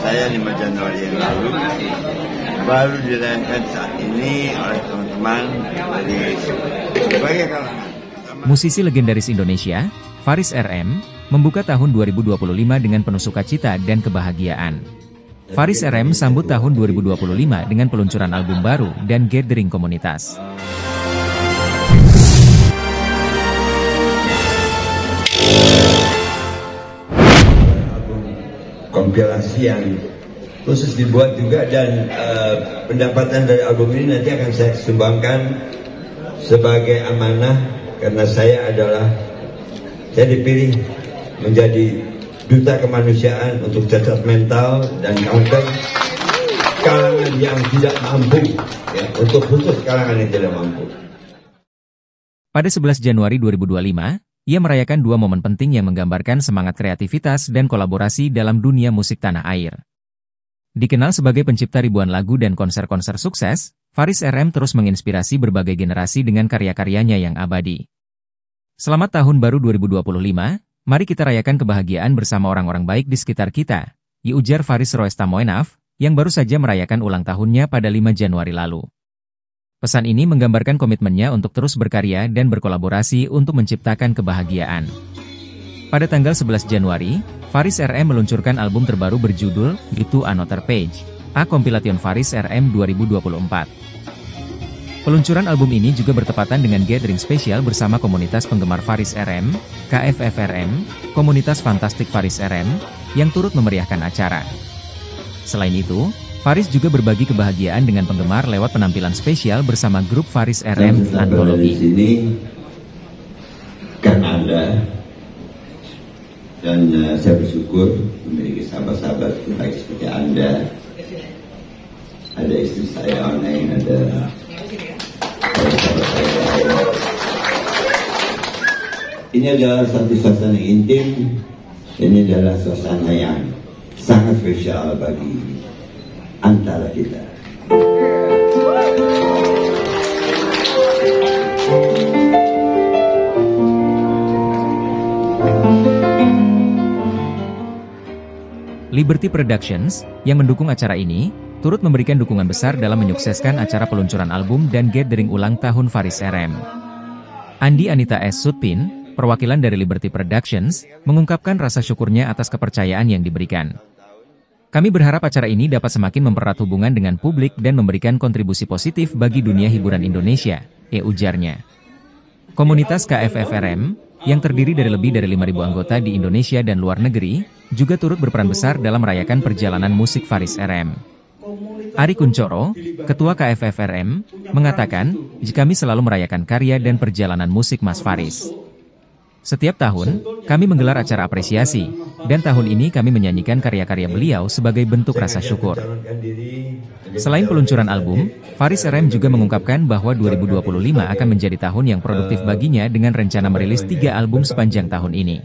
saya 5 Januari yang lalu, baru dilayangkan saat ini oleh teman-teman dari berbagai kalangan. Musisi legendaris Indonesia, Faris RM, membuka tahun 2025 dengan penuh sukacita dan kebahagiaan. Faris RM sambut tahun 2025 dengan peluncuran album baru dan gathering komunitas. Kompilasi yang khusus dibuat juga, dan pendapatan dari album ini nanti akan saya sumbangkan sebagai amanah, karena saya dipilih menjadi duta kemanusiaan untuk cacat mental dan kanker kalangan yang tidak mampu, ya, untuk khusus kalangan yang tidak mampu. Pada 11 Januari 2025, ia merayakan 2 momen penting yang menggambarkan semangat kreativitas dan kolaborasi dalam dunia musik tanah air. Dikenal sebagai pencipta ribuan lagu dan konser-konser sukses, Faris RM terus menginspirasi berbagai generasi dengan karya-karyanya yang abadi. Selamat Tahun Baru 2025, mari kita rayakan kebahagiaan bersama orang-orang baik di sekitar kita, ujar Faris Roesta Moenaf, yang baru saja merayakan ulang tahunnya pada 5 Januari lalu. Pesan ini menggambarkan komitmennya untuk terus berkarya dan berkolaborasi untuk menciptakan kebahagiaan. Pada tanggal 11 Januari, Faris RM meluncurkan album terbaru berjudul Itu Another Page, A Compilation Faris RM 2024. Peluncuran album ini juga bertepatan dengan gathering spesial bersama komunitas penggemar Faris RM, KFFRM, komunitas Fantastik Faris RM, yang turut memeriahkan acara. Selain itu, Faris juga berbagi kebahagiaan dengan penggemar lewat penampilan spesial bersama grup Faris RM Antologi. Di sini kan Anda, dan saya bersyukur memiliki sahabat-sahabat baik seperti Anda. Ada istri saya Oneng, ada sahabat saya lain. Ini adalah satu suasana intim. Ini adalah suasana yang sangat spesial bagi antara kita. Liberty Productions, yang mendukung acara ini, turut memberikan dukungan besar dalam menyukseskan acara peluncuran album dan gathering ulang tahun Faris RM. Andi Anita S. Sutpin, perwakilan dari Liberty Productions, mengungkapkan rasa syukurnya atas kepercayaan yang diberikan. Kami berharap acara ini dapat semakin mempererat hubungan dengan publik dan memberikan kontribusi positif bagi dunia hiburan Indonesia, ujarnya. Komunitas KFFRM, yang terdiri dari lebih dari 5.000 anggota di Indonesia dan luar negeri, juga turut berperan besar dalam merayakan perjalanan musik Faris RM. Ari Kuncoro, Ketua KFFRM, mengatakan, kami selalu merayakan karya dan perjalanan musik Mas Faris. Setiap tahun, kami menggelar acara apresiasi, dan tahun ini kami menyanyikan karya-karya beliau sebagai bentuk rasa syukur. Selain peluncuran album, Faris RM juga mengungkapkan bahwa 2025 akan menjadi tahun yang produktif baginya dengan rencana merilis 3 album sepanjang tahun ini.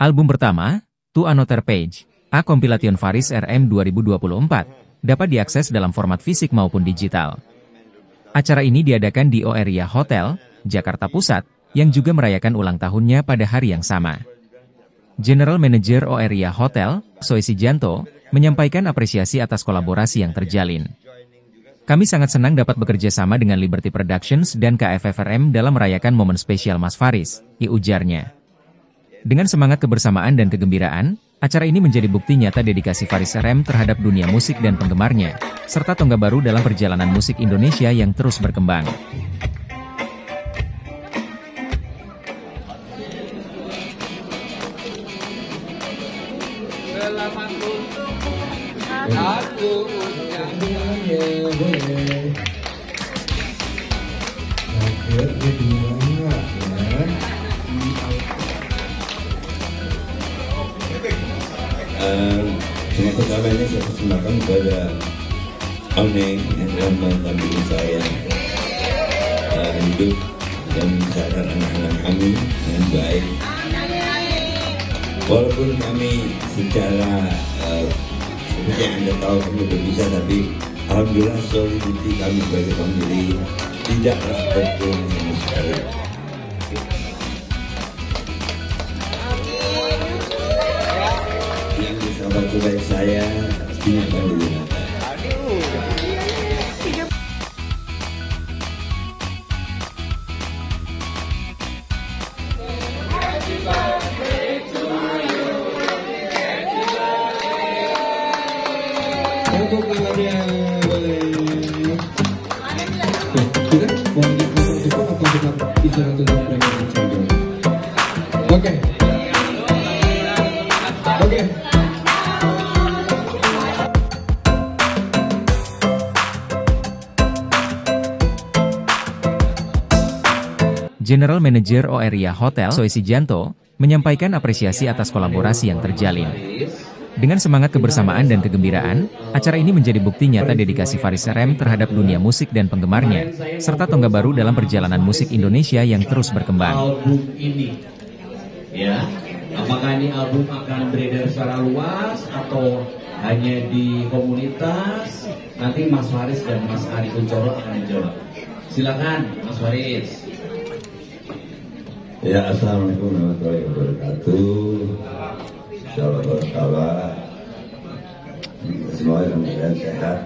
Album pertama, To Another Page, A Compilation Faris RM 2024, dapat diakses dalam format fisik maupun digital. Acara ini diadakan di Oeria Hotel, Jakarta Pusat, yang juga merayakan ulang tahunnya pada hari yang sama. General Manager Oeria Hotel, Soesi Janto, menyampaikan apresiasi atas kolaborasi yang terjalin. Kami sangat senang dapat bekerja sama dengan Liberty Productions dan KFFRM dalam merayakan momen spesial Mas Faris, ujarnya. Dengan semangat kebersamaan dan kegembiraan, acara ini menjadi bukti nyata dedikasi Faris RM terhadap dunia musik dan penggemarnya, serta tonggak baru dalam perjalanan musik Indonesia yang terus berkembang. Selamat untuk aku Semua pertama ini saya persembahkan kepada Oneng yang telah mendampingi saya hidup dan membesarkan anak-anak kami dengan baik. Walaupun kami secara seperti yang Anda tahu kami berpisah, tapi alhamdulillah solidity kami sebagai family tidaklah berkurang sama sekali. Yang disahabat waktu baik saya ini akan digunakan. Untuk tangannya boleh. Kita mau cepat atau kita istirahat untuk mereka? Oke. Oke. General Manager Oeria Hotel, Soesi Janto, menyampaikan apresiasi atas kolaborasi yang terjalin. Dengan semangat kebersamaan dan kegembiraan, acara ini menjadi bukti nyata dedikasi Faris RM terhadap dunia musik dan penggemarnya, serta tonggak baru dalam perjalanan musik Indonesia yang terus berkembang. Album ini, ya, apakah ini album akan beredar secara luas atau hanya di komunitas? Nanti Mas Faris dan Mas Ari Kuncoro akan menjawab. Silakan, Mas Faris. Ya, assalamualaikum warahmatullahi wabarakatuh. Insyaallah berkabar. Semoga dalam sehat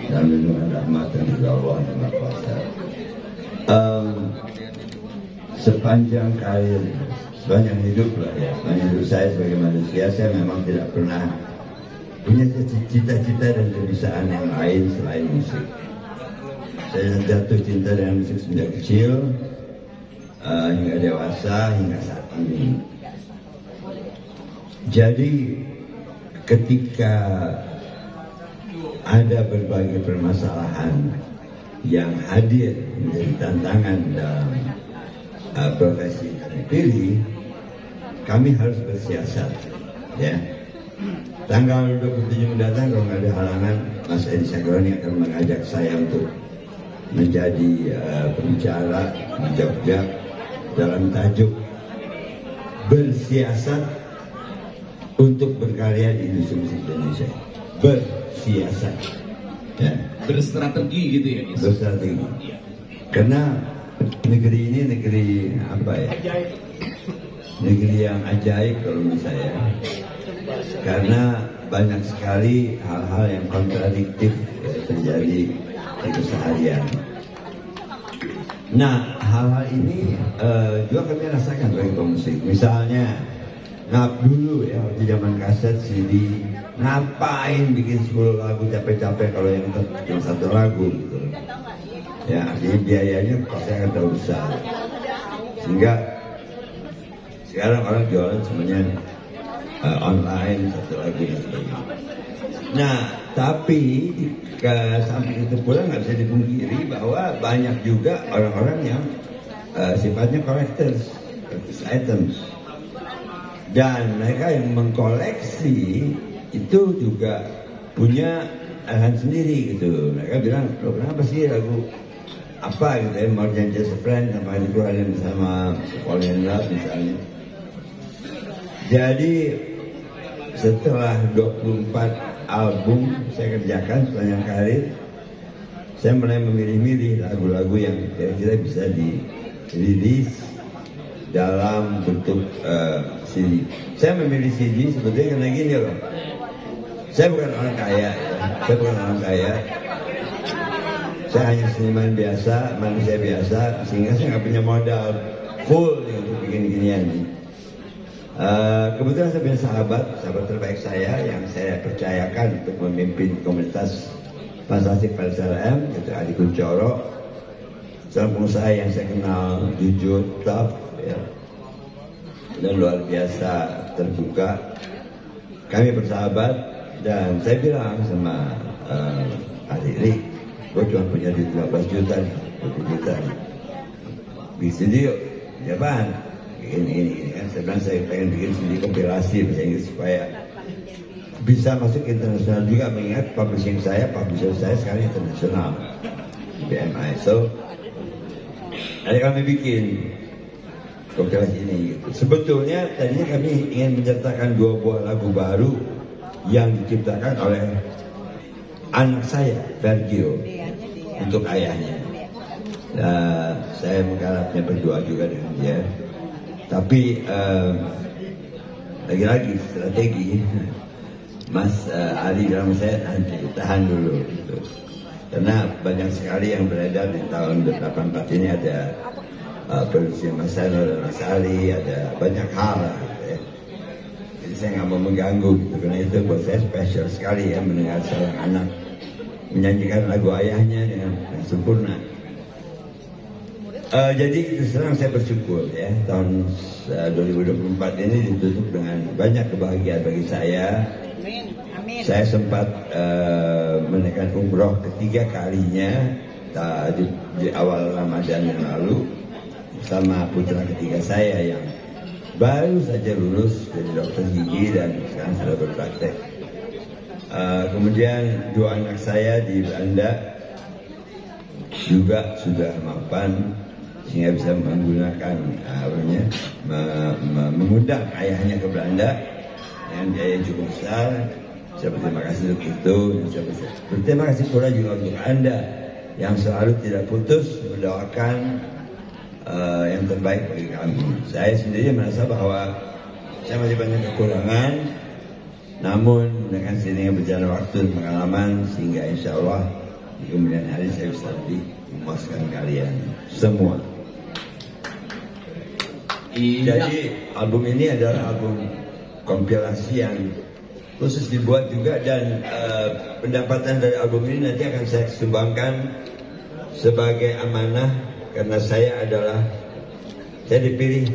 dan lindungan rahmat dan juga Allah yang Maha Kuasa. Sepanjang karir, sepanjang hidup lah ya, sepanjang hidup saya sebagai manusia, saya memang tidak pernah punya cita-cita dan kebisaan yang lain selain musik. Saya jatuh cinta dengan musik sejak kecil hingga dewasa hingga saat ini. Jadi ketika ada berbagai permasalahan yang hadir menjadi tantangan dalam profesi yang dipilih, kami harus bersiasat, ya. Tanggal 27 mendatang kalau nggak ada halangan, Mas Edi Sagroni akan mengajak saya untuk menjadi pembicara di Jogja dalam tajuk bersiasat untuk berkarya di industri musik Indonesia. Bersiasat, ya. Berstrategi gitu ya, Mas? Berstrategi. Karena negeri ini negeri apa ya? Negeri yang ajaib kalau menurut saya. Karena banyak sekali hal-hal yang kontradiktif ya, terjadi di keseharian. Nah, hal-hal ini juga kami rasakan sebagai pemusik. Misalnya, dulu ya, waktu zaman kaset, CD, ngapain bikin 10 lagu capek-capek kalau yang cuma 1 lagu gitu. Ya, artinya biayanya pasti akan terlalu besar. Sehingga sekarang orang jualan semuanya online, 1 lagu dan sebagainya. Nah, tapi ke samping itu pula nggak bisa dipungkiri bahwa banyak juga orang-orang yang sifatnya collectors items, dan mereka yang mengkoleksi itu juga punya alasan sendiri gitu. Mereka bilang, loh kenapa sih lagu apa gitu ya, More Than Just a Friend sama dikeluarin bersama Fall in Love misalnya. Jadi setelah 24 album saya kerjakan sepanjang karir, saya mulai memilih-milih lagu-lagu yang kira-kira bisa dirilis dalam bentuk CD. Saya memilih CD sebetulnya karena gini loh, saya bukan orang kaya, saya hanya seniman biasa, manusia biasa, sehingga saya nggak punya modal full untuk bikin ginian nih. Kebetulan saya punya sahabat terbaik saya yang saya percayakan untuk memimpin komunitas Fantastic Faris RM, yaitu Adi Kuncoro, seorang pengusaha yang saya kenal jujur, tough, ya, dan luar biasa terbuka. Kami bersahabat dan saya bilang sama Adi, gue cuma punya duit 15 juta nih, 20 juta nih, bikin studio, ya apaan? Ini kan saya bilang saya pengen bikin sendiri kompilasi bahasa Inggris supaya bisa masuk internasional juga, mengingat publisher saya sekarang internasional, BMI. So ada kami bikin kompilasi ini gitu. Sebetulnya tadinya kami ingin menyertakan 2 buah lagu baru yang diciptakan oleh anak saya, Vergil, untuk ayahnya. Saya menggarapnya berdua juga dengan dia. Tapi lagi-lagi strategi Mas Ali bilang saya nanti tahan dulu gitu. Karena banyak sekali yang beredar di tahun 84 ini ada produksi Mas Seno dan Mas Ali, ada banyak hal lah, gitu ya. Jadi saya nggak mau mengganggu gitu, karena itu buat saya spesial sekali ya mendengar seorang anak menyanyikan lagu ayahnya dengan sempurna. Jadi terus terang saya bersyukur ya tahun 2024 ini ditutup dengan banyak kebahagiaan bagi saya. Saya sempat menaikkan umroh ketiga kalinya di awal Ramadan yang lalu bersama putra ketiga saya yang baru saja lulus dari dokter gigi dan sekarang sudah berpraktek. Kemudian dua anak saya di Belanda juga sudah mapan sehingga bisa menggunakan mengundang ayahnya ke Belanda dengan biaya yang cukup besar. Saya berterima kasih untuk itu. Saya berterima kasih pula juga untuk Anda yang selalu tidak putus mendoakan yang terbaik bagi kami. Saya sendiri merasa bahwa saya masih banyak kekurangan, namun dengan seiringnya berjalan waktu dan pengalaman sehingga insya Allah di kemudian hari saya bisa lebih memuaskan kalian semua. Jadi album ini adalah album kompilasi yang khusus dibuat juga, dan pendapatan dari album ini nanti akan saya sumbangkan sebagai amanah karena saya dipilih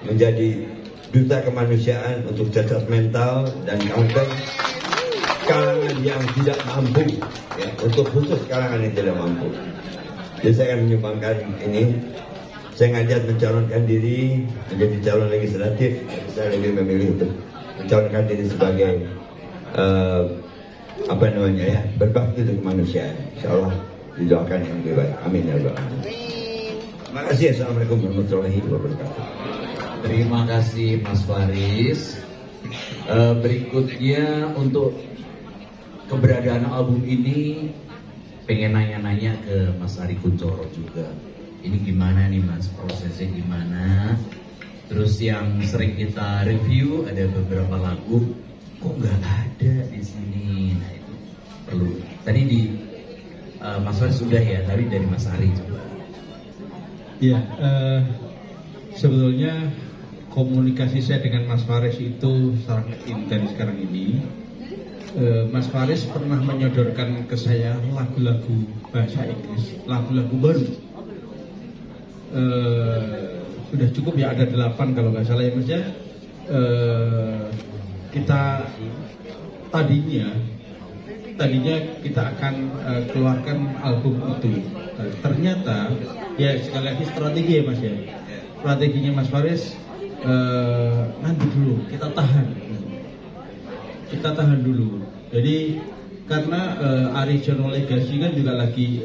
menjadi duta kemanusiaan untuk cacat mental dan kanker kalangan yang tidak mampu ya, untuk khusus kalangan yang tidak mampu. Jadi saya akan menyumbangkan ini. Saya ngajak mencalonkan diri menjadi calon legislatif. Saya lebih memilih untuk mencalonkan diri sebagai berbakti untuk kemanusiaan. Insya Allah didoakan yang lebih baik. Amin ya Allah. Terima kasih. Assalamualaikum warahmatullahi wabarakatuh. Terima kasih Mas Faris. Berikutnya untuk keberadaan album ini pengen nanya-nanya ke Mas Ari Kunchoro juga. Ini gimana nih Mas, prosesnya gimana? Terus yang sering kita review ada beberapa lagu kok nggak ada di sini. Nah itu perlu. Tadi di Mas Faris sudah ya, tapi dari Mas Ari coba. Iya, sebetulnya komunikasi saya dengan Mas Faris itu sangat intens sekarang ini. Mas Faris pernah menyodorkan ke saya lagu-lagu bahasa Inggris, lagu-lagu baru. Sudah cukup ya, ada 8 kalau nggak salah ya Mas ya. Kita tadinya kita akan keluarkan album itu. Ternyata ya sekali lagi strategi ya Mas ya. Strateginya Mas Faris nanti dulu kita tahan dulu. Jadi karena Arizono Legacy kan juga lagi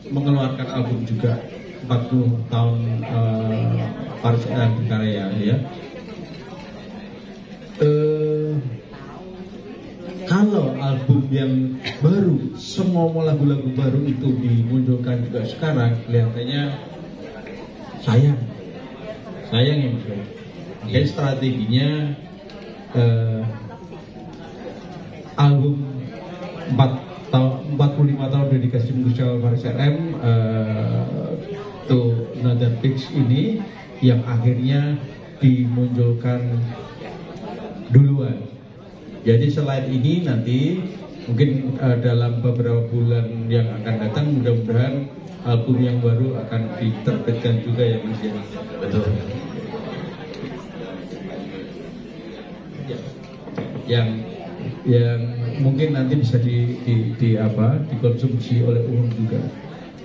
mengeluarkan album juga 40 tahun Faris RM berkarya ya. Kalau album yang baru, semua lagu-lagu baru itu dimunculkan juga sekarang, kelihatannya sayang ya Mas. Jadi strateginya album 45 tahun dedikasi musial Faris RM to Another Pix ini yang akhirnya dimunculkan duluan. Jadi selain ini nanti mungkin dalam beberapa bulan yang akan datang mudah-mudahan album yang baru akan diterbitkan juga ya Mas ya. Betul. Yang mungkin nanti bisa dikonsumsi oleh umum juga.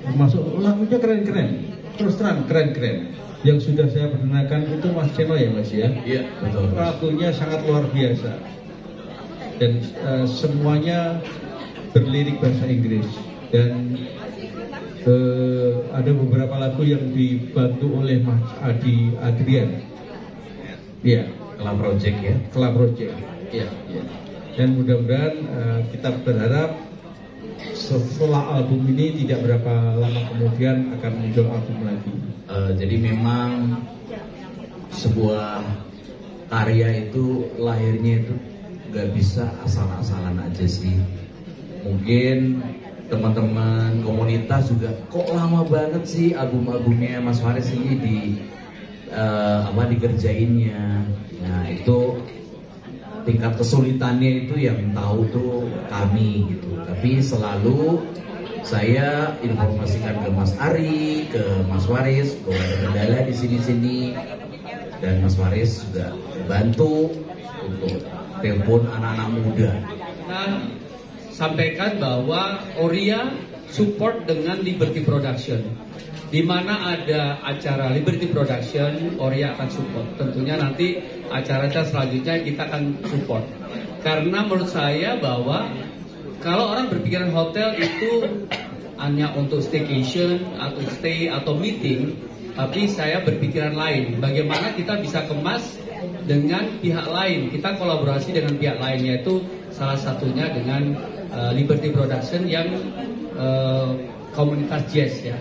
Termasuk lagunya keren-keren, terus terang keren-keren. Yang sudah saya perkenalkan itu Mas Seno ya Mas ya. Iya betul. Lagunya sangat luar biasa dan semuanya berlirik bahasa Inggris dan ada beberapa lagu yang dibantu oleh Mas Adi Adrian. Iya. Club Project ya. Club Project. Iya. Dan mudah-mudahan kita berharap setelah album ini tidak berapa lama kemudian akan muncul album lagi. Jadi memang sebuah karya itu lahirnya itu nggak bisa asal-asalan aja sih. Mungkin teman-teman komunitas juga kok lama banget sih album-albumnya Mas Faris ini dikerjainnya. Nah itu tingkat kesulitannya itu yang tahu tuh kami gitu. Tapi selalu saya informasikan ke Mas Ari, ke Mas Faris bahwa ada kendala di sini-sini, dan Mas Faris juga bantu untuk telepon anak-anak muda. Nah, sampaikan bahwa Oria support dengan Liberty Production. Di mana ada acara Liberty Production, Oria akan support. Tentunya nanti acara-acara selanjutnya kita akan support. Karena menurut saya bahwa kalau orang berpikiran hotel itu hanya untuk staycation atau stay atau meeting, tapi saya berpikiran lain. Bagaimana kita bisa kemas dengan pihak lain? Kita kolaborasi dengan pihak lain, yaitu salah satunya dengan Liberty Production yang komunitas jazz ya.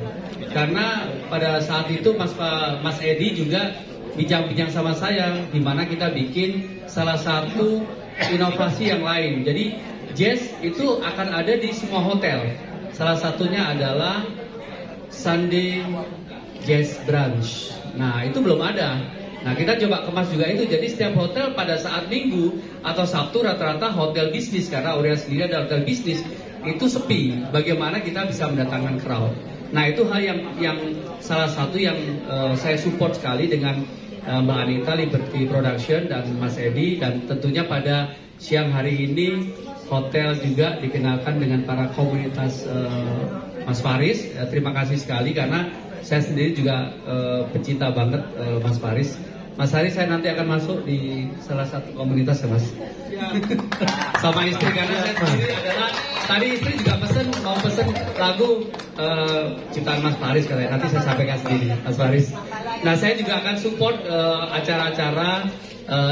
Karena pada saat itu Mas Edi juga bincang-bincang sama saya, di mana kita bikin salah satu inovasi yang lain. Jadi jazz itu akan ada di semua hotel. Salah satunya adalah Sunday Jazz Brunch. Nah itu belum ada. Nah kita coba kemas juga itu. Jadi setiap hotel pada saat Minggu atau Sabtu rata-rata hotel bisnis, karena Oria sendiri adalah hotel bisnis, itu sepi. Bagaimana kita bisa mendatangkan crowd? Nah itu hal yang salah satu yang saya support sekali dengan Mbak Anita, Liberty Production, dan Mas Edi. Dan tentunya pada siang hari ini hotel juga dikenalkan dengan para komunitas Mas Faris. Terima kasih sekali karena saya sendiri juga pecinta banget Mas Faris. Mas Faris, saya nanti akan masuk di salah satu komunitas ya Mas. Sama istri, karena saya sendiri adalah, tadi istri juga mau pesen lagu ciptaan Mas Faris katanya. Nanti saya sampaikan sendiri Mas Faris. Nah saya juga akan support acara-acara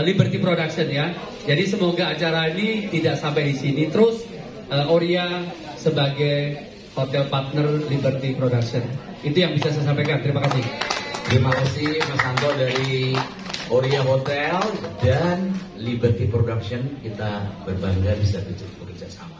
Liberty Production ya. Jadi semoga acara ini tidak sampai di sini. Terus Oria sebagai hotel partner Liberty Production. Itu yang bisa saya sampaikan. Terima kasih. Terima kasih Mas Anto dari Oria Hotel dan Liberty Production. Kita berbangga bisa bekerja sama.